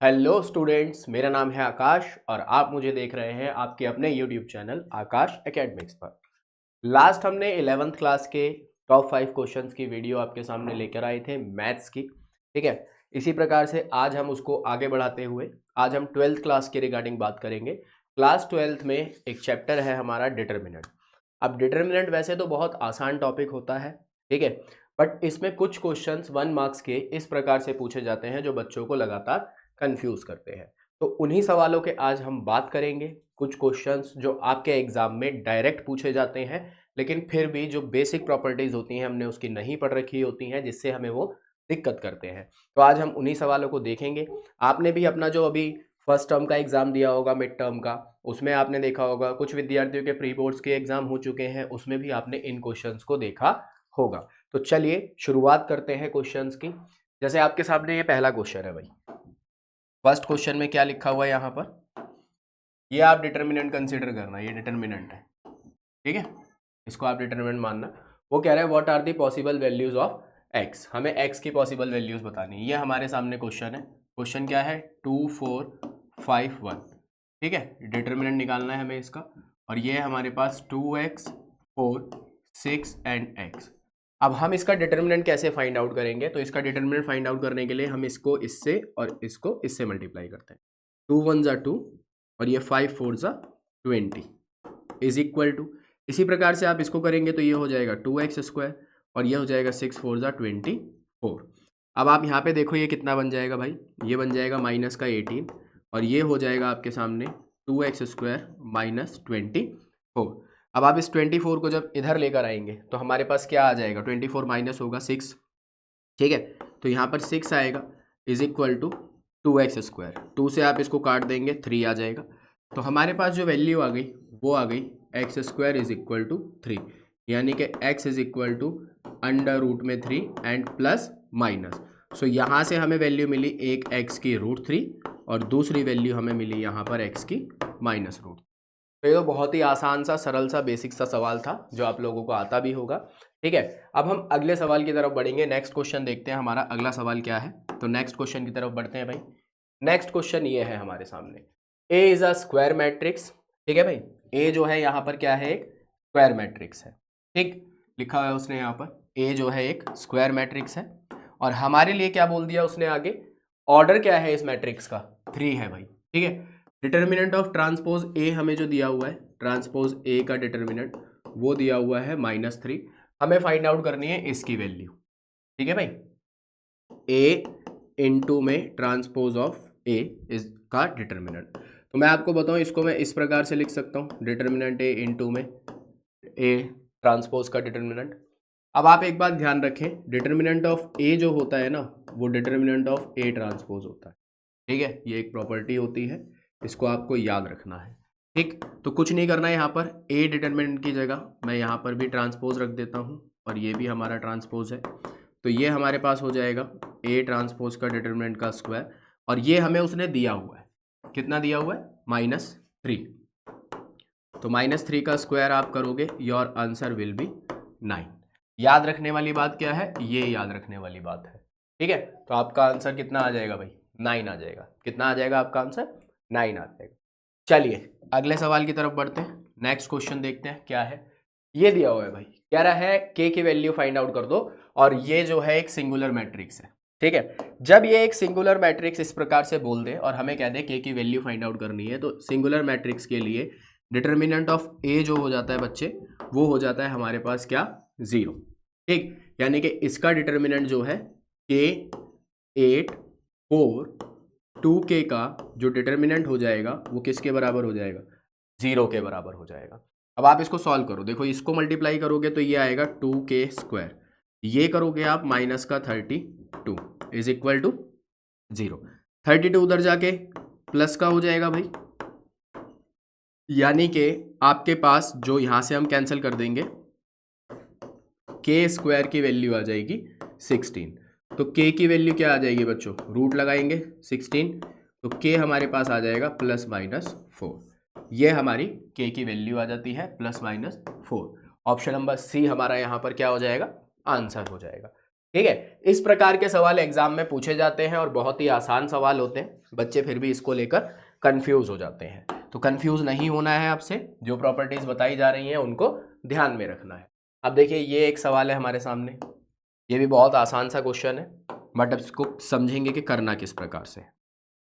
Hello students, मेरा नाम है आकाश और आप मुझे देख रहे हैं आपके अपने यूट्यूब चैनल आकाश एकेडमिक्स पर। लास्ट हमने 11th क्लास के टॉप 5 क्वेश्चंस की वीडियो आपके सामने लेकर आए थे मैथ्स की। ठीक है, इसी प्रकार से आज हम उसको आगे बढ़ाते हुए आज हम 12th क्लास के रिगार्डिंग बात करेंगे। क्लास 12th में एक चैप्टर है हमारा डिटर्मिनेंट। अब डिटर्मिनेंट वैसे तो बहुत आसान टॉपिक होता है, ठीक है, बट इसमें कुछ क्वेश्चंस 1 मार्क्स के इस प्रकार से पूछे जाते हैं जो बच्चों को लगातार कंफ्यूज करते हैं। तो उन्हीं सवालों के आज हम बात करेंगे। कुछ क्वेश्चंस जो आपके एग्जाम में डायरेक्ट पूछे जाते हैं, लेकिन फिर भी जो बेसिक प्रॉपर्टीज होती हैं हमने उसकी नहीं पढ़ रखी होती हैं, जिससे हमें वो दिक्कत करते हैं। तो आज हम उन्हीं सवालों को देखेंगे। आपने भी अपना जो अभी फर्स्ट टर्म का एग्जाम दिया होगा, मिड टर्म का, उसमें आपने देखा होगा कुछ विद्यार्थियों के प्री बोर्ड्स के एग्जाम हो चुके हैं, उसमें भी आपने इन क्वेश्चंस को देखा होगा। तो चलिए शुरुआत करते हैं क्वेश्चंस की। जैसे आपके सामने ये पहला क्वेश्चन है भाई। फर्स्ट क्वेश्चन में क्या लिखा हुआ है यहाँ पर, ये आप डिटर्मिनेंट कंसीडर करना, ये डिटर्मिनेंट है, ठीक है, इसको आप डिटर्मिनेंट मानना। वो कह रहा है what are the possible values of x, हमें एक्स की पॉसिबल वैल्यूज बतानी है। ये हमारे सामने क्वेश्चन है। क्वेश्चन क्या है, 2 4 5 1, ठीक है, डिटर्मिनेंट निकालना है हमें इसका। और ये है हमारे पास 2x 4 6 एंड x। अब हम इसका डिटर्मिनेंट कैसे फाइंड आउट करेंगे, तो इसका डिटर्मिनेंट फाइंड आउट करने के लिए हम इसको इससे और इसको इससे मल्टीप्लाई करते हैं। 2 1 ज़ा 2 और ये 5 4 ज़ा 20 इज इक्वल टू, इसी प्रकार से आप इसको करेंगे तो ये हो जाएगा 2x स्क्वायर और ये हो जाएगा 6 4 ज़ा 24। अब आप यहाँ पे देखो ये कितना बन जाएगा भाई, ये बन जाएगा माइनस का 18 और ये हो जाएगा आपके सामने 2x स्क्वायर माइनस 24। अब आप इस 24 को जब इधर लेकर आएंगे तो हमारे पास क्या आ जाएगा, 24 माइनस होगा 6, ठीक है, तो यहाँ पर 6 आएगा is equal to 2x square. 2 से आप इसको काट देंगे 3 आ जाएगा। तो हमारे पास जो वैल्यू आ गई वो आ गई x square is equal to 3, यानी कि x is equal to under root में 3 एंड प्लस माइनस। सो यहाँ से हमें वैल्यू मिली एक x की √3 और दूसरी वैल्यू हमें मिली यहाँ पर x की माइनस √3। तो ये तो बहुत ही आसान सा, सरल सा, बेसिक सा सवाल था जो आप लोगों को आता भी होगा, ठीक है। अब हम अगले सवाल की तरफ बढ़ेंगे। नेक्स्ट क्वेश्चन देखते हैं हमारा अगला सवाल क्या है। तो नेक्स्ट क्वेश्चन की तरफ बढ़ते हैं भाई। नेक्स्ट क्वेश्चन ये है हमारे सामने, ए इज अ स्क्वायर मैट्रिक्स, ठीक है भाई। ए जो है यहाँ पर क्या है, एक स्क्वायर मैट्रिक्स है, ठीक, लिखा हुआ है उसने यहाँ पर ए जो है एक स्क्वायर मैट्रिक्स है। और हमारे लिए क्या बोल दिया उसने आगे, ऑर्डर क्या है इस मैट्रिक्स का, 3 है भाई, ठीक है। डिटर्मिनेंट ऑफ ट्रांसपोज ए हमें जो दिया हुआ है, ट्रांसपोज ए का डिटर्मिनेंट वो दिया हुआ है -3। हमें फाइंड आउट करनी है इसकी वैल्यू, ठीक है भाई। ए इंटू में ट्रांसपोज ऑफ ए इसका डिटर्मिनेंट। तो मैं आपको बताऊं, इसको मैं इस प्रकार से लिख सकता हूं, डिटर्मिनेंट ए इंटू में ए ट्रांसपोज का डिटर्मिनेंट। अब आप एक बात ध्यान रखें, डिटर्मिनेंट ऑफ ए जो होता है ना, वो डिटर्मिनेंट ऑफ ए ट्रांसपोज होता है, ठीक है, ये एक प्रॉपर्टी होती है, इसको आपको याद रखना है, ठीक। तो कुछ नहीं करना है, यहाँ पर ए डिटर्मिनेंट की जगह मैं यहाँ पर भी ट्रांसपोज रख देता हूँ और ये भी हमारा ट्रांसपोज है। तो ये हमारे पास हो जाएगा ए ट्रांसपोज का डिटर्मिनेंट का स्क्वायर, और ये हमें उसने दिया हुआ है, कितना दिया हुआ है, -3। तो -3 का स्क्वायर आप करोगे, योर आंसर विल बी 9। याद रखने वाली बात क्या है, ये याद रखने वाली बात है, ठीक है। तो आपका आंसर कितना आ जाएगा भाई, 9 आ जाएगा। कितना आ जाएगा आपका आंसर, 9 आ जाएगा। चलिए अगले सवाल की तरफ बढ़ते हैं। नेक्स्ट क्वेश्चन देखते हैं क्या है। ये दिया हुआ है भाई, कह रहा है के की वैल्यू फाइंड आउट कर दो, और ये जो है एक सिंगुलर मैट्रिक्स है, ठीक है। जब ये एक सिंगुलर मैट्रिक्स इस प्रकार से बोल दे और हमें कह दे के की वैल्यू फाइंड आउट करनी है, तो सिंगुलर मैट्रिक्स के लिए डिटर्मिनेंट ऑफ ए जो हो जाता है बच्चे, वो हो जाता है हमारे पास क्या, 0, ठीक। यानी कि इसका डिटर्मिनेंट जो है के 8 4 2k का जो डिटर्मिनेंट हो जाएगा वो किसके बराबर हो जाएगा, 0 के बराबर हो जाएगा। अब आप इसको सॉल्व करो, देखो इसको मल्टीप्लाई करोगे तो ये आएगा 2k स्क्वायर, ये करोगे आप माइनस का 32 इज इक्वल टू 0। 32 उधर जाके प्लस का हो जाएगा भाई, यानी कि आपके पास जो यहाँ से हम कैंसिल कर देंगे, के स्क्वायर की वैल्यू आ जाएगी 16। तो के की वैल्यू क्या आ जाएगी बच्चों, रूट लगाएंगे 16, तो के हमारे पास आ जाएगा +-4। ये हमारी के की वैल्यू आ जाती है +-4। ऑप्शन नंबर सी हमारा यहाँ पर क्या हो जाएगा, आंसर हो जाएगा। ठीक है, इस प्रकार के सवाल एग्जाम में पूछे जाते हैं और बहुत ही आसान सवाल होते हैं, बच्चे फिर भी इसको लेकर कंफ्यूज हो जाते हैं। तो कंफ्यूज नहीं होना है आपसे, जो प्रॉपर्टीज बताई जा रही हैं उनको ध्यान में रखना है। अब देखिए ये एक सवाल है हमारे सामने, ये भी बहुत आसान सा क्वेश्चन है, बट अब इसको समझेंगे कि करना किस प्रकार से।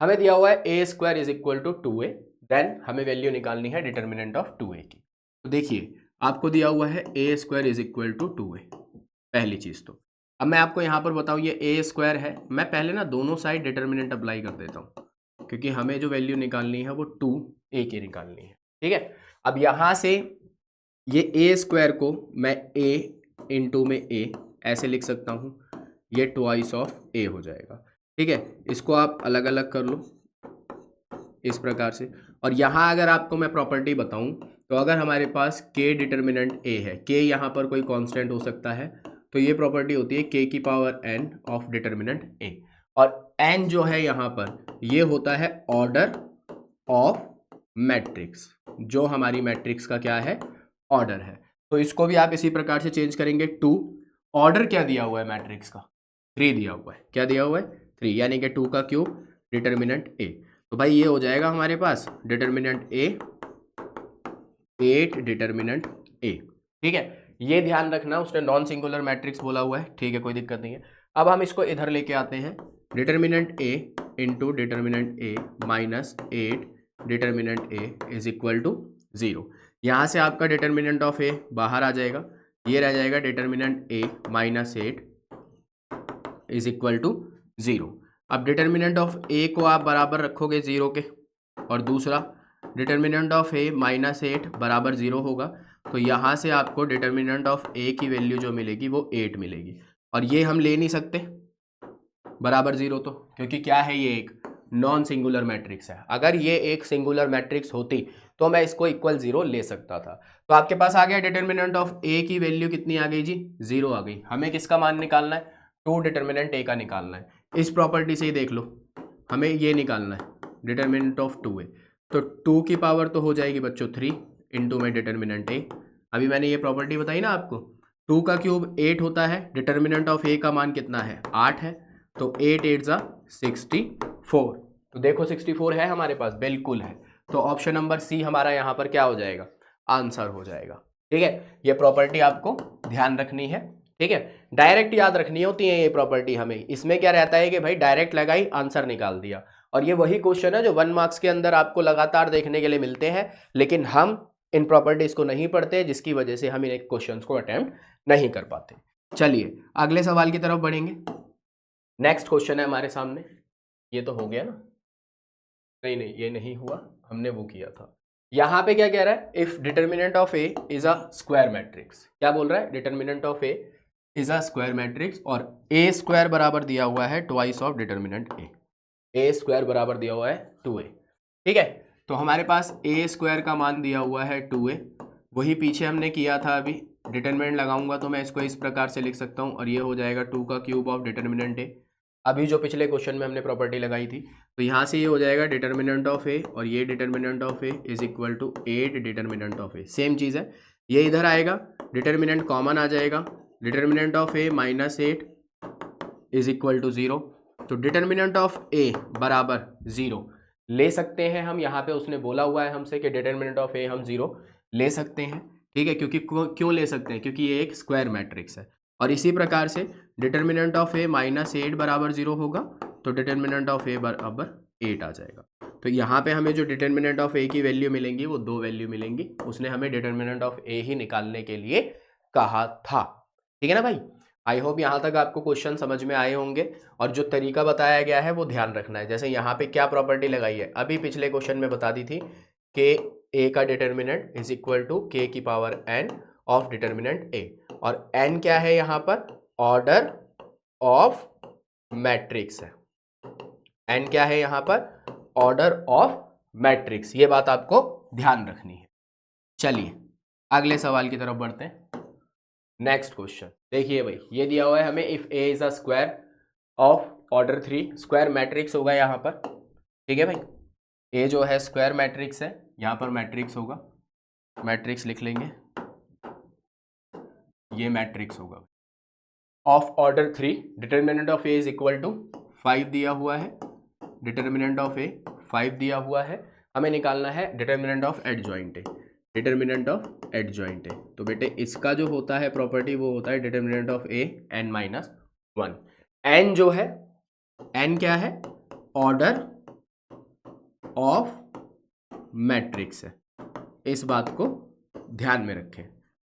हमें दिया हुआ है A square is equal to 2a, then हमें वैल्यू निकालनी है डिटर्मिनेंट ऑफ 2a की। तो देखिए आपको दिया हुआ है A square is equal to 2a, पहली चीज। तो अब मैं आपको यहाँ पर बताऊँ ये ए स्क्वायर है, मैं पहले ना दोनों साइड डिटर्मिनेंट अप्लाई कर देता हूँ, क्योंकि हमें जो वैल्यू निकालनी है वो 2a की निकालनी है। ठीक है, अब यहाँ से ये ए स्क्वायर को मैं a इंटू में a ऐसे लिख सकता हूँ, ये ट्वाइस ऑफ a हो जाएगा। ठीक है, इसको आप अलग अलग कर लो इस प्रकार से। और यहाँ अगर आपको मैं प्रॉपर्टी बताऊँ, तो अगर हमारे पास k डिटर्मिनेंट a है, k यहाँ पर कोई कांस्टेंट हो सकता है, तो ये प्रॉपर्टी होती है k की power n of determinant a, और n जो है यहाँ पर ये होता है ऑर्डर ऑफ मैट्रिक्स, जो हमारी मैट्रिक्स का क्या है, ऑर्डर है। तो इसको भी आप इसी प्रकार से चेंज करेंगे, 2 ऑर्डर क्या दिया हुआ है मैट्रिक्स का, 3 दिया हुआ है, क्या दिया हुआ है 3, यानी कि 2 का क्यूब डिटर्मिनेंट a। तो भाई ये हो जाएगा हमारे पास डिटर्मिनेंट a 8 डिटर्मिनेंट a। ठीक है, ये ध्यान रखना, उसने नॉन सिंगुलर मैट्रिक्स बोला हुआ है। ठीक है, कोई दिक्कत नहीं है। अब हम इसको इधर लेके आते हैं, determinant a into determinant a minus 8 determinant a is equal to 0। यहाँ से आपका डिटर्मिनेंट ऑफ a बाहर आ जाएगा, ये रह जाएगा determinant a minus 8 is equal to 0। अब डिटर्मिनेंट ऑफ a को आप बराबर रखोगे 0 के, और दूसरा डिटर्मिनेंट ऑफ a माइनस 8 बराबर 0 होगा, तो यहाँ से आपको डिटर्मिनेंट ऑफ a की वैल्यू जो मिलेगी वो 8 मिलेगी। और ये हम ले नहीं सकते बराबर 0, तो क्योंकि क्या है ये एक नॉन सिंगुलर मैट्रिक्स है। अगर ये एक सिंगुलर मैट्रिक्स होती तो मैं इसको इक्वल 0 ले सकता था। तो आपके पास आ गया डिटर्मिनेंट ऑफ a की वैल्यू कितनी आ गई जी, 0 आ गई। हमें किसका मान निकालना है, 2 डिटर्मिनेंट a का निकालना है। इस प्रॉपर्टी से ही देख लो, हमें ये निकालना है डिटर्मिनेंट ऑफ 2a। तो 2 की पावर तो हो जाएगी बच्चों 3 इंटू में डिटर्मिनेंट a। अभी मैंने ये प्रॉपर्टी बताई ना आपको, 2 का क्यूब 8 होता है, डिटर्मिनेंट ऑफ a का मान कितना है 8 है, तो 8 8 जा 64। तो देखो 64 है हमारे पास, बिल्कुल है। तो ऑप्शन नंबर सी हमारा यहाँ पर क्या हो जाएगा, आंसर हो जाएगा। ठीक है, ये प्रॉपर्टी आपको ध्यान रखनी है। ठीक है, डायरेक्ट याद रखनी होती है ये प्रॉपर्टी हमें। इसमें क्या रहता है कि भाई डायरेक्ट लगाई आंसर निकाल दिया, और ये वही क्वेश्चन है जो 1 मार्क्स के अंदर आपको लगातार देखने के लिए मिलते हैं, लेकिन हम इन प्रॉपर्टीज को नहीं पढ़ते, जिसकी वजह से हम इन क्वेश्चन को अटेम्प्ट नहीं कर पाते। चलिए अगले सवाल की तरफ बढ़ेंगे। नेक्स्ट क्वेश्चन है हमारे सामने, ये तो हो गया ना, नहीं नहीं ये नहीं हुआ, हमने वो किया था। यहाँ पे क्या कह रहा है, if determinant of A is a square matrix, क्या बोल रहा है, determinant of A is a square matrix, और ए स्क्वायर बराबर दिया हुआ है twice of determinant A square बराबर दिया हुआ है 2a। ठीक है, तो हमारे पास ए स्क्वायर का मान दिया हुआ है 2a, वही पीछे हमने किया था। अभी डिटर्मिनेंट लगाऊंगा तो मैं इसको इस प्रकार से लिख सकता हूँ, और ये हो जाएगा 2 का क्यूब ऑफ डिटर्मिनेंट ए। अभी जो पिछले क्वेश्चन में हमने प्रॉपर्टी लगाई थी, तो यहाँ से ये हो जाएगा डिटर्मिनेंट ऑफ ए, और ये determinant of A is equal to 8 determinant of A. Same चीज़ है, ये इधर आएगा, डिटर्मिनेंट कॉमन आ जाएगा, determinant of A minus 8 is equal to 0। तो डिटर्मिनेंट ऑफ ए बराबर 0 ले सकते हैं हम। यहाँ पे उसने बोला हुआ है हमसे कि डिटर्मिनेंट ऑफ ए हम 0 ले सकते हैं। ठीक है, क्योंकि क्यों ले सकते हैं, क्योंकि ये एक स्क्वायर मैट्रिक्स है। और इसी प्रकार से डिटर्मिनेंट ऑफ ए माइनस 8 बराबर 0 होगा, तो डिटर्मिनेंट ऑफ ए बराबर 8 आ जाएगा। तो यहाँ पे हमें जो डिटर्मिनेंट ऑफ ए की वैल्यू मिलेंगी वो 2 वैल्यू मिलेंगी। उसने हमें डिटर्मिनेंट ऑफ ए ही निकालने के लिए कहा था। ठीक है ना भाई, आई होप यहाँ तक आपको क्वेश्चन समझ में आए होंगे, और जो तरीका बताया गया है वो ध्यान रखना है। जैसे यहाँ पे क्या प्रॉपर्टी लगाई है, अभी पिछले क्वेश्चन में बता दी थी कि ए का डिटर्मिनेंट इज इक्वल टू के की पावर एन ऑफ डिटर्मिनेंट ए, और एन क्या है यहाँ पर, ऑर्डर ऑफ मैट्रिक्स है। एन क्या है यहाँ पर, ऑर्डर ऑफ मैट्रिक्स। ये बात आपको ध्यान रखनी है। चलिए अगले सवाल की तरफ बढ़ते हैं। नेक्स्ट क्वेश्चन देखिए भाई, ये दिया हुआ है हमें, if A is a square of order 3, square matrix होगा यहाँ पर। ठीक है भाई, ए जो है स्क्वायर मैट्रिक्स है, यहाँ पर मैट्रिक्स होगा, मैट्रिक्स लिख लेंगे, ये मैट्रिक्स होगा। Of order 3, determinant of A is equal to 5 दिया हुआ है, डिटर्मिनेंट ऑफ ए 5 दिया हुआ है, हमें निकालना है determinant of adjoint A, determinant of adjoint A. तो बेटे इसका जो होता है प्रॉपर्टी वो होता है determinant of A n minus 1। n जो है, n क्या है, ऑर्डर ऑफ मैट्रिक्स है, इस बात को ध्यान में रखें,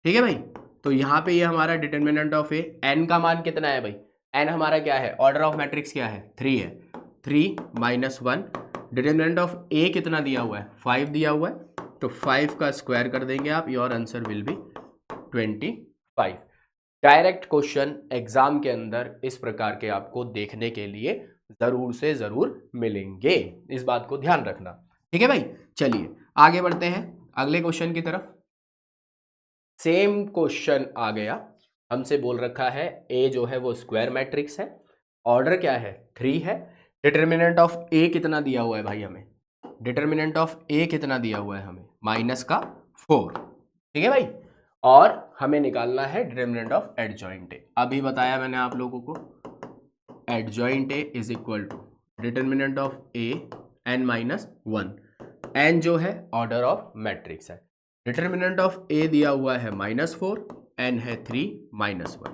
ठीक है भाई। तो यहाँ पे ये हमारा डिटर्मिनेंट ऑफ ए, n का मान कितना है भाई, n हमारा क्या है, ऑर्डर ऑफ मैट्रिक्स क्या है, 3 है, 3 माइनस 1, डिटर्मिनेंट ऑफ ए कितना दिया हुआ है, 5 दिया हुआ है, तो 5 का स्क्वायर कर देंगे आप, your answer will be 25। Direct question exam के अंदर इस प्रकार के आपको देखने के लिए जरूर से जरूर मिलेंगे, इस बात को ध्यान रखना, ठीक है भाई। चलिए आगे बढ़ते हैं अगले क्वेश्चन की तरफ। सेम क्वेश्चन आ गया, हमसे बोल रखा है ए जो है वो स्क्वायर मैट्रिक्स है, ऑर्डर क्या है, 3 है, डिटर्मिनेंट ऑफ ए कितना दिया हुआ है भाई हमें, डिटर्मिनेंट ऑफ ए कितना दिया हुआ है हमें, माइनस का 4, ठीक है भाई। और हमें निकालना है डिटर्मिनेंट ऑफ एडजॉइंट ए। अभी बताया मैंने आप लोगों को, adjoint A is equal to determinant of A n minus 1, n जो है ऑर्डर ऑफ मैट्रिक्स है, डिटर्मिनेंट ऑफ ए दिया हुआ है -4, n है 3 माइनस 1,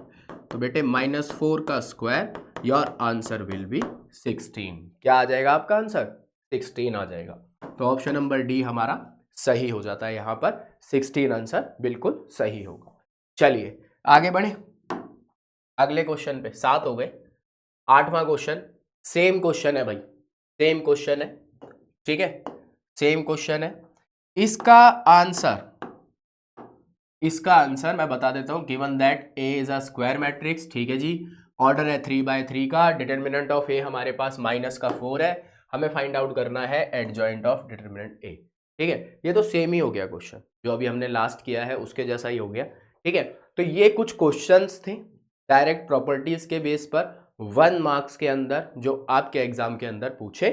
तो बेटे -4 का square, your answer will be 16। क्या आ जाएगा आपका आंसर, 16 आ जाएगा। तो ऑप्शन नंबर डी हमारा सही हो जाता है, यहाँ पर 16 आंसर बिल्कुल सही होगा। चलिए आगे बढ़े अगले क्वेश्चन पे, 7 हो गए, 8वां क्वेश्चन, सेम क्वेश्चन है भाई, सेम क्वेश्चन है, ठीक है, सेम क्वेश्चन है। इसका आंसर मैं बता देता हूं, given that A is a square matrix, ठीक है जी, ऑर्डर है 3/3 का, डिटर्मिनेंट ऑफ ए हमारे पास माइनस का 4 है, हमें फाइंड आउट करना है एडजॉइंट ऑफ डिटर्मिनेंट ए, ठीक है। ये तो सेम ही हो गया क्वेश्चन, जो अभी हमने लास्ट किया है उसके जैसा ही हो गया, ठीक है। तो ये कुछ क्वेश्चंस थे डायरेक्ट प्रॉपर्टीज के बेस पर 1 मार्क्स के अंदर, जो आपके एग्जाम के अंदर पूछे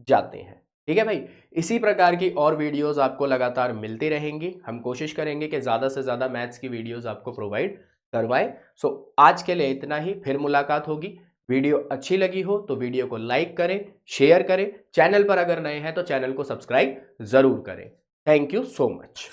जाते हैं, ठीक है भाई। इसी प्रकार की और वीडियोस आपको लगातार मिलती रहेंगी, हम कोशिश करेंगे कि ज़्यादा से ज़्यादा मैथ्स की वीडियोस आपको प्रोवाइड करवाएं। सो आज के लिए इतना ही, फिर मुलाकात होगी। वीडियो अच्छी लगी हो तो वीडियो को लाइक करें, शेयर करें, चैनल पर अगर नए हैं तो चैनल को सब्सक्राइब जरूर करें। Thank you so much.